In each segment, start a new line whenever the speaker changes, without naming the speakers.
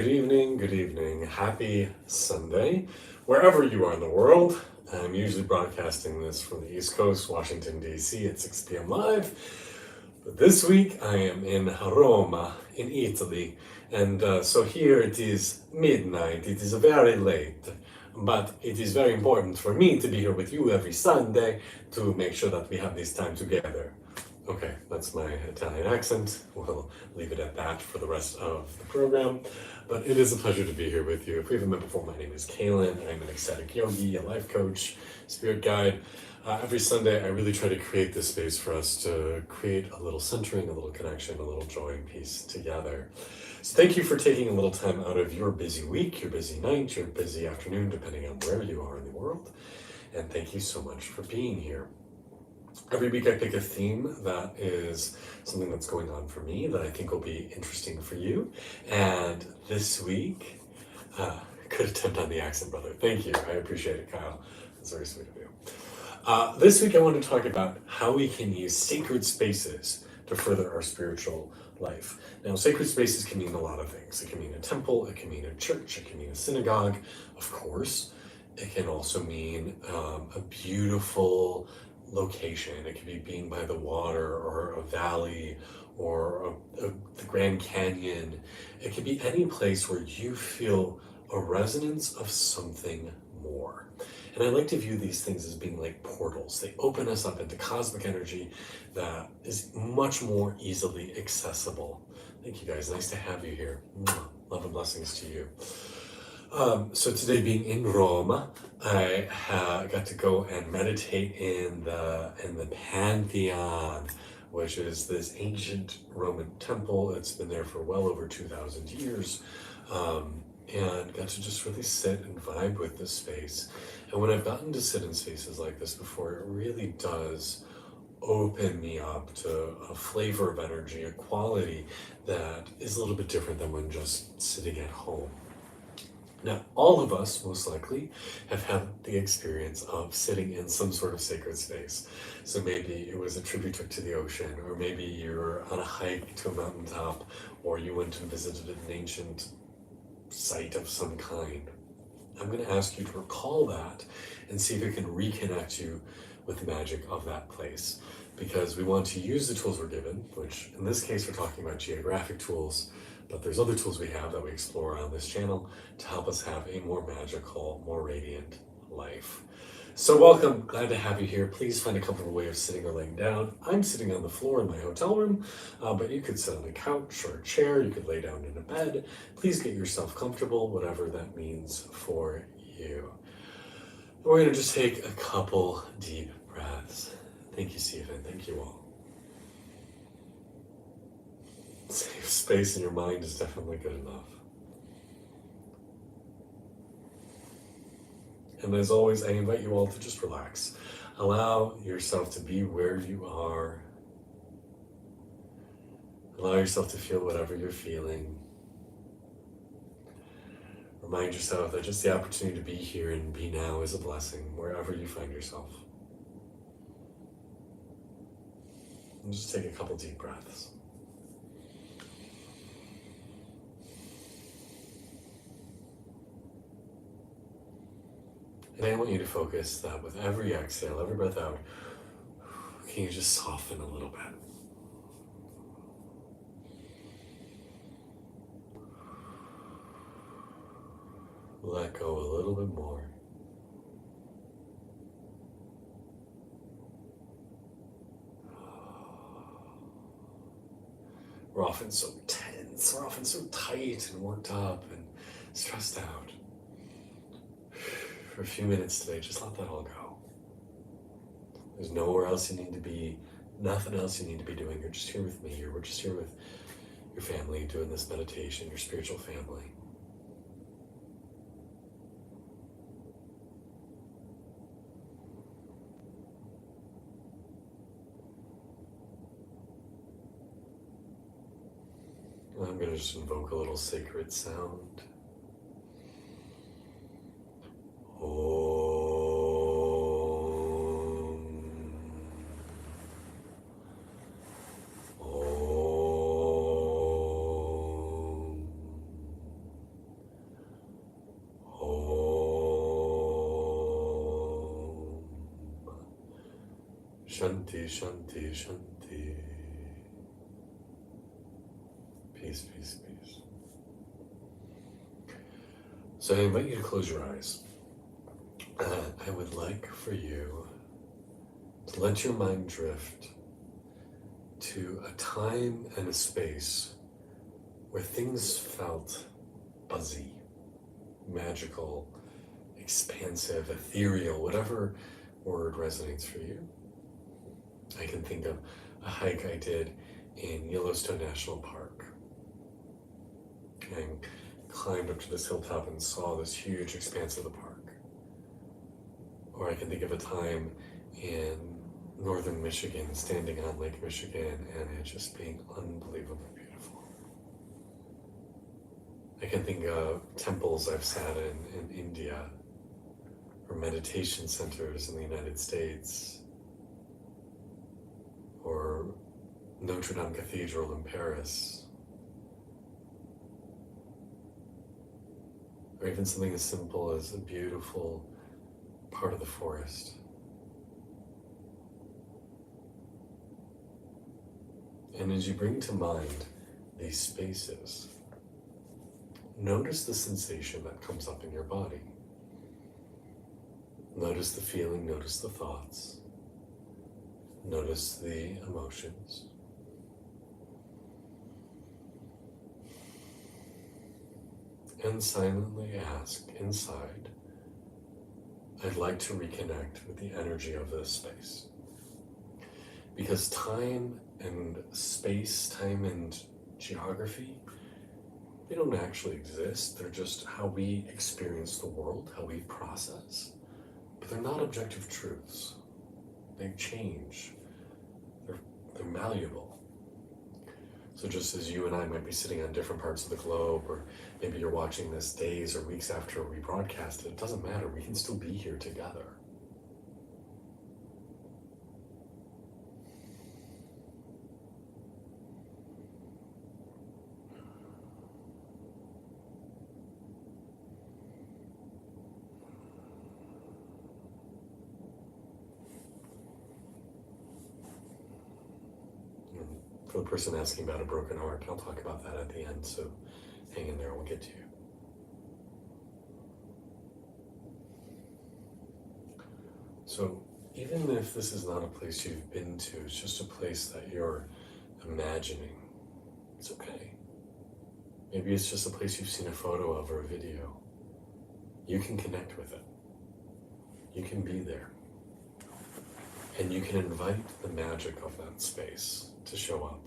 Good evening. Happy Sunday, wherever you are in the world. I'm usually broadcasting this from the East Coast, Washington, D.C. at 6 p.m. live. But this week I am in Roma, in Italy. And so here it is midnight. It is very late. But it is very important for me to be here with you every Sunday to make sure that we have this time together. Okay, that's my Italian accent. We'll leave it at that for the rest of the program. But it is a pleasure to be here with you. If we haven't met before, my name is Kaylin. I'm an ecstatic yogi, a life coach, spirit guide. Every Sunday, I really try to create this space for us to create a little centering, a little connection, a little joy and peace together. So thank you for taking a little time out of your busy week, your busy night, your busy afternoon, depending on where you are in the world. And thank you so much for being here. Every week I pick a theme that is something that's going on for me that I think will be interesting for you. And this week, good attempt on the accent, brother. Thank you. I appreciate it, Kyle. That's very sweet of you. This week I want to talk about how we can use sacred spaces to further our spiritual life. Now, sacred spaces can mean a lot of things. It can mean a temple, it can mean a church, it can mean a synagogue, of course. It can also mean a beautiful location. It could be being by the water or a valley or the Grand Canyon. It could be any place where you feel a resonance of something more. And I like to view these things as being like portals. They open us up into cosmic energy that is much more easily accessible. Thank you guys. Nice to have you here. Love and blessings to you. So today, being in Rome, I got to go and meditate in the Pantheon, which is this ancient Roman temple. It's been there for well over 2,000 years, and got to just really sit and vibe with this space. And when I've gotten to sit in spaces like this before, it really does open me up to a flavor of energy, a quality that is a little bit different than when just sitting at home. Now, all of us, most likely, have had the experience of sitting in some sort of sacred space. So maybe it was a trip you took to the ocean, or maybe you were on a hike to a mountaintop, or you went and visited an ancient site of some kind. I'm going to ask you to recall that and see if it can reconnect you with the magic of that place. Because we want to use the tools we're given, which in this case we're talking about geographic tools, but there's other tools we have that we explore on this channel to help us have a more magical, more radiant life. So welcome, glad to have you here. Please find a comfortable way of sitting or laying down. I'm sitting on the floor in my hotel room, but you could sit on a couch or a chair, you could lay down in a bed. Please get yourself comfortable, whatever that means for you. We're gonna just take a couple deep breaths. Thank you, Stephen, thank you all. Safe space in your mind is definitely good enough. And as always, I invite you all to just relax. Allow yourself to be where you are. Allow yourself to feel whatever you're feeling. Remind yourself that just the opportunity to be here and be now is a blessing, wherever you find yourself. And just take a couple deep breaths. And I want you to focus that with every exhale, every breath out, can you just soften a little bit? Let go a little bit more. We're often so tense, we're often so tight and worked up and stressed out. For a few minutes today, just let that all go. There's nowhere else you need to be, nothing else you need to be doing. You're just here with me, or we're just here with your family doing this meditation, your spiritual family. I'm going to just invoke a little sacred sound. Shanti, Shanti, Shanti. Peace, peace, peace. So I invite you to close your eyes. I would like for you to let your mind drift to a time and a space where things felt buzzy, magical, expansive, ethereal, whatever word resonates for you. I can think of a hike I did in Yellowstone National Park. And climbed up to this hilltop and saw this huge expanse of the park. Or I can think of a time in northern Michigan, standing on Lake Michigan, and it just being unbelievably beautiful. I can think of temples I've sat in India, or meditation centers in the United States, or Notre Dame Cathedral in Paris, or even something as simple as a beautiful part of the forest. And as you bring to mind these spaces, notice the sensation that comes up in your body. Notice the feeling, notice the thoughts, notice the emotions. And silently ask inside, I'd like to reconnect with the energy of this space. Because time and space, time and geography, they don't actually exist. They're just how we experience the world, how we process. But they're not objective truths. They change. They're malleable. So just as you and I might be sitting on different parts of the globe, or maybe you're watching this days or weeks after we broadcast it doesn't matter. We can still be here together. For the person asking about a broken heart, I'll talk about that at the end, so hang in there, we'll get to you. So even if this is not a place you've been to, it's just a place that you're imagining, it's okay. Maybe it's just a place you've seen a photo of or a video. You can connect with it. You can be there. And you can invite the magic of that space to show up.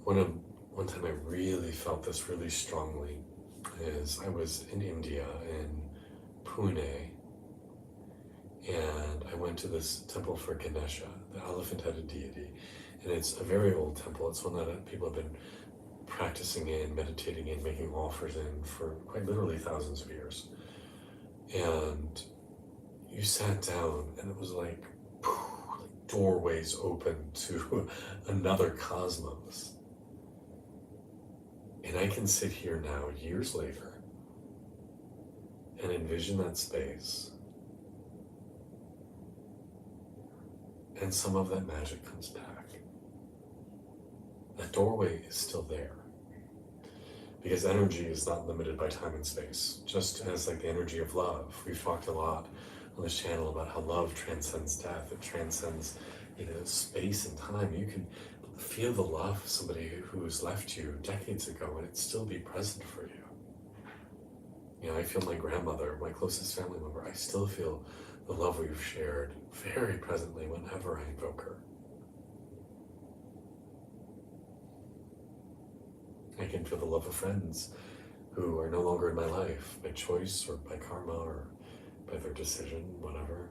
One time I really felt this really strongly is I was in India, in Pune, and I went to this temple for Ganesha, the elephant-headed deity, and it's a very old temple. It's one that people have been practicing in, meditating in, making offers in for quite literally thousands of years. And you sat down and it was like doorways open to another cosmos. And I can sit here now, years later, and envision that space. And some of that magic comes back. That doorway is still there. Because energy is not limited by time and space. Just as like the energy of love. We've talked a lot on this channel about how love transcends death. It transcends, space and time. You can feel the love of somebody who's left you decades ago and it still be present for you. I feel my grandmother, my closest family member, I still feel the love we've shared very presently whenever I invoke her. I can feel the love of friends who are no longer in my life by choice or by karma or by their decision, whatever.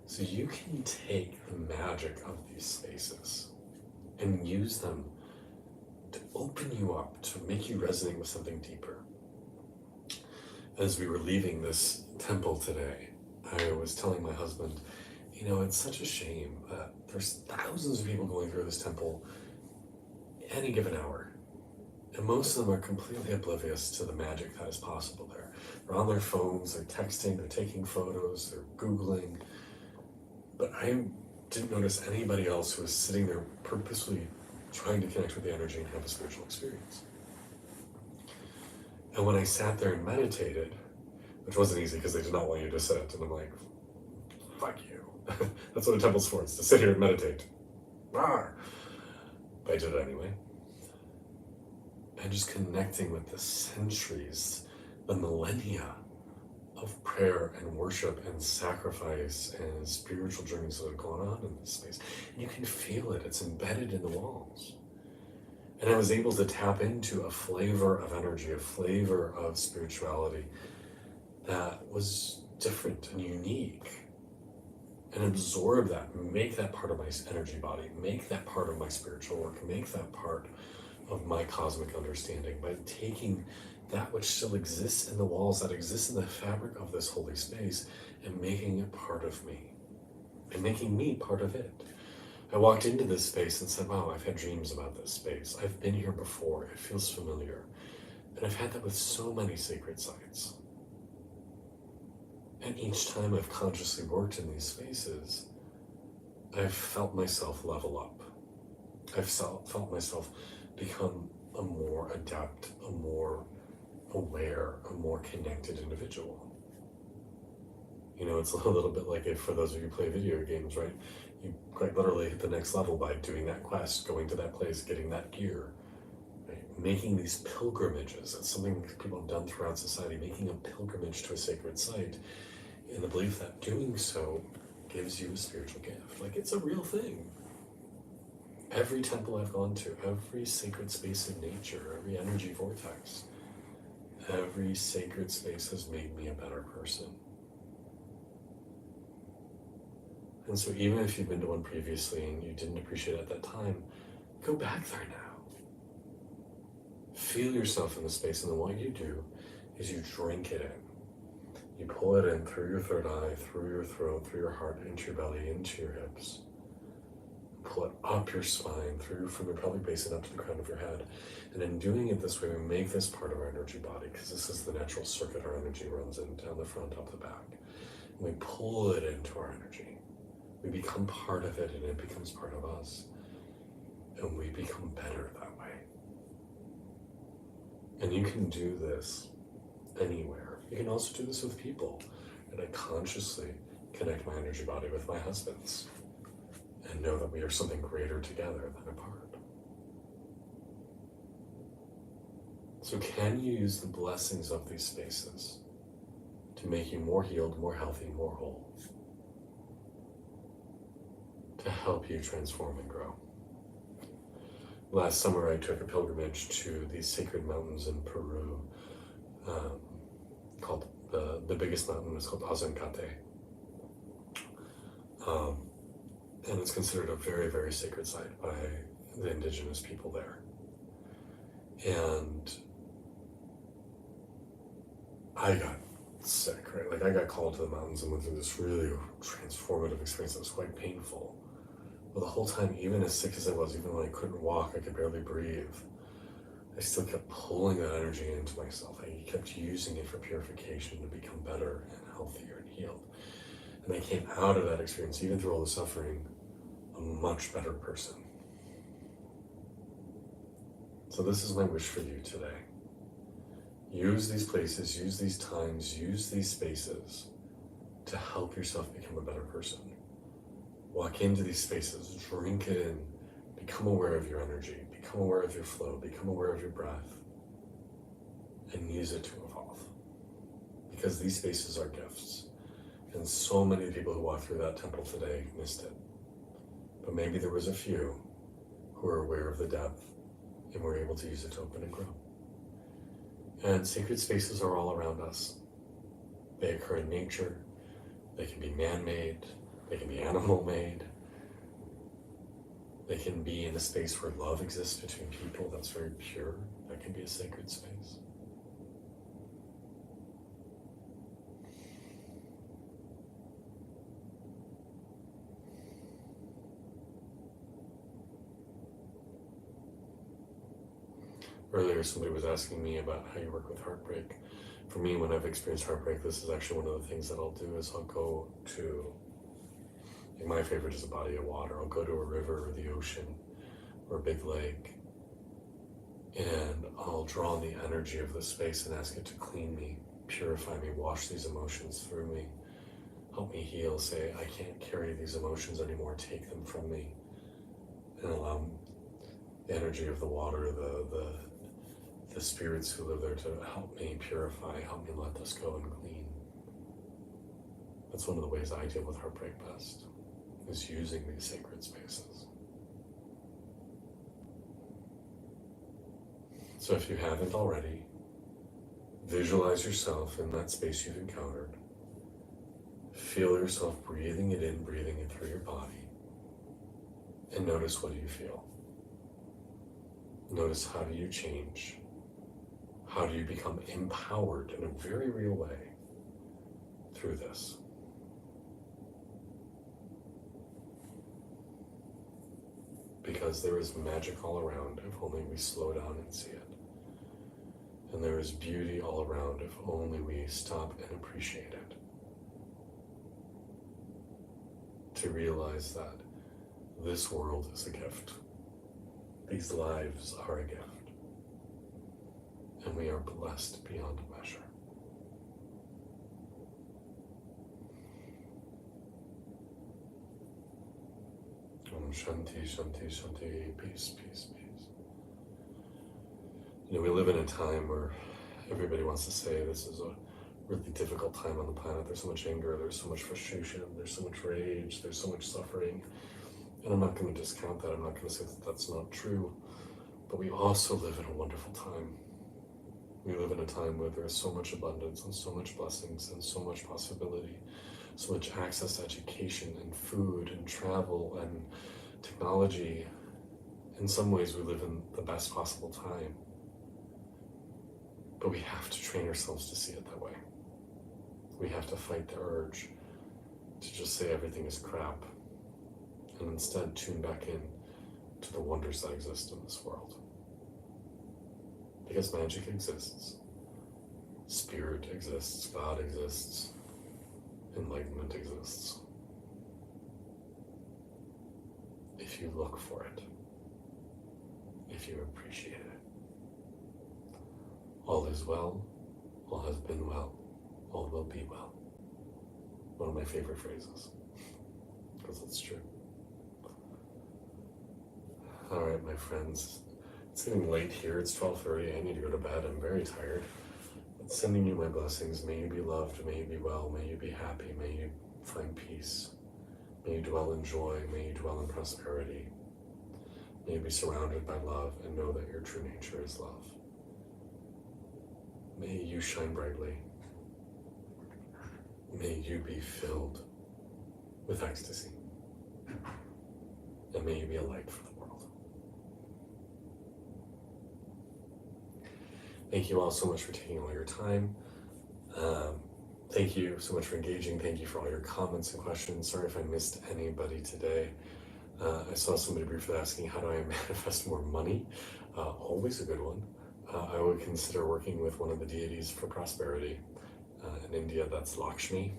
So you can take the magic of these spaces and use them to open you up, to make you resonate with something deeper. As we were leaving this temple today, I was telling my husband, it's such a shame that there's thousands of people going through this temple any given hour. And most of them are completely oblivious to the magic that is possible there. They're on their phones, they're texting, they're taking photos, they're Googling. But I didn't notice anybody else who was sitting there purposely trying to connect with the energy and have a spiritual experience. And when I sat there and meditated, which wasn't easy because they did not want you to sit, and I'm like, fuck you. That's what a temple's for, it's to sit here and meditate. Rawr. But I did it anyway. And just connecting with the centuries, the millennia of prayer and worship and sacrifice and spiritual journeys that have gone on in this space. And you can feel it, it's embedded in the walls. And I was able to tap into a flavor of energy, a flavor of spirituality that was different and unique. And absorb that, make that part of my energy body, make that part of my spiritual work, make that part of my cosmic understanding by taking that which still exists in the walls, that exists in the fabric of this holy space, and making it part of me, and making me part of it. I walked into this space and said, wow, I've had dreams about this space. I've been here before, it feels familiar. And I've had that with so many sacred sites. And each time I've consciously worked in these spaces, I've felt myself level up. I've felt myself become a more adept, a more aware, a more connected individual. You know, it's a little bit like if, for those of you who play video games, right? You quite literally hit the next level by doing that quest, going to that place, getting that gear, right? Making these pilgrimages. That's something people have done throughout society, making a pilgrimage to a sacred site in the belief that doing so gives you a spiritual gift. Like, it's a real thing. Every temple I've gone to, every sacred space in nature, every energy vortex, every sacred space has made me a better person. And so even if you've been to one previously and you didn't appreciate it at that time, go back there now. Feel yourself in the space, and then what you do is you drink it in. You pull it in through your third eye, through your throat, through your heart, into your belly, into your hips. Pull it up your spine, through from your pelvic base and up to the crown of your head. And in doing it this way, we make this part of our energy body, because this is the natural circuit our energy runs in, down the front, up the back. And we pull it into our energy. We become part of it, and it becomes part of us. And we become better that way. And you can do this anywhere. You can also do this with people. And I consciously connect my energy body with my husband's, and know that we are something greater together than apart. So can you use the blessings of these spaces to make you more healed, more healthy, more whole? To help you transform and grow. Last summer I took a pilgrimage to these sacred mountains in Peru, called the biggest mountain is called Azuncate. And it's considered a very, very sacred site by the indigenous people there. And I got sick, right? Like, I got called to the mountains and went through this really transformative experience that was quite painful. But the whole time, even as sick as I was, even when I couldn't walk, I could barely breathe, I still kept pulling that energy into myself. I kept using it for purification to become better and healthier and healed. And I came out of that experience, even through all the suffering, a much better person. So this is my wish for you today. Use these places, use these times, use these spaces to help yourself become a better person. Walk into these spaces, drink it in, become aware of your energy, become aware of your flow, become aware of your breath, and use it to evolve. Because these spaces are gifts. And so many people who walked through that temple today missed it. But maybe there was a few who were aware of the depth and were able to use it to open and grow. And sacred spaces are all around us. They occur in nature. They can be man-made. They can be animal-made. They can be in a space where love exists between people that's very pure. That can be a sacred space. Earlier, somebody was asking me about how you work with heartbreak. For me, when I've experienced heartbreak, this is actually one of the things that I'll do is I'll go to, like my favorite is a body of water. I'll go to a river or the ocean or a big lake, and I'll draw on the energy of the space and ask it to clean me, purify me, wash these emotions through me, help me heal, say, I can't carry these emotions anymore, take them from me, and allow the energy of the water, the spirits who live there to help me purify, help me let this go and clean. That's one of the ways I deal with heartbreak best, is using these sacred spaces. So if you haven't already, visualize yourself in that space you've encountered. Feel yourself breathing it in, breathing it through your body, and notice what do you feel. Notice how do you change. How do you become empowered in a very real way through this? Because there is magic all around if only we slow down and see it. And there is beauty all around if only we stop and appreciate it. To realize that this world is a gift. These lives are a gift. And we are blessed beyond measure. Om Shanti, Shanti, Shanti, peace, peace, peace. You know, we live in a time where everybody wants to say this is a really difficult time on the planet. There's so much anger, there's so much frustration, there's so much rage, there's so much suffering. And I'm not going to discount that. I'm not going to say that that's not true. But we also live in a wonderful time. We live in a time where there is so much abundance and so much blessings and so much possibility, so much access to education and food and travel and technology. In some ways, we live in the best possible time. But we have to train ourselves to see it that way. We have to fight the urge to just say everything is crap and instead tune back in to the wonders that exist in this world. Because magic exists, spirit exists, God exists, enlightenment exists. If you look for it, if you appreciate it. All is well, all has been well, all will be well. One of my favorite phrases, because it's true. All right, my friends, it's getting late here. It's 12:30. I need to go to bed. I'm very tired. But sending you my blessings. May you be loved. May you be well. May you be happy. May you find peace. May you dwell in joy. May you dwell in prosperity. May you be surrounded by love and know that your true nature is love. May you shine brightly. May you be filled with ecstasy. And may you be a light for the world. Thank you all so much for taking all your time. Thank you so much for engaging. Thank you for all your comments and questions. Sorry if I missed anybody today. I saw somebody briefly asking, how do I manifest more money? Always a good one. I would consider working with one of the deities for prosperity. In India, that's Lakshmi.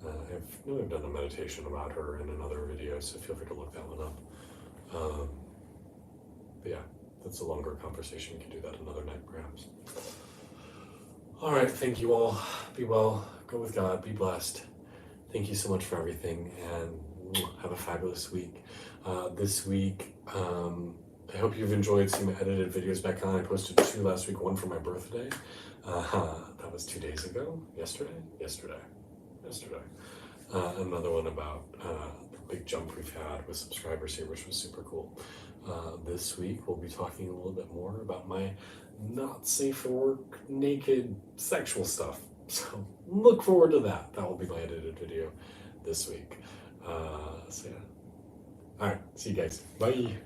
I've done a meditation about her in another video, so feel free to look that one up. But yeah, that's a longer conversation. We can do that another night, perhaps. All right, thank you all. Be well, go with God, be blessed. Thank you so much for everything, and have a fabulous week. This week, I hope you've enjoyed seeing my edited videos back on. I posted 2 last week, one for my birthday. That was 2 days ago. Yesterday. Another one about the big jump we've had with subscribers here, which was super cool. This week, we'll be talking a little bit more about my not safe for work, naked, sexual stuff. So look forward to that. That will be my edited video this week. So yeah. All right. See you guys. Bye.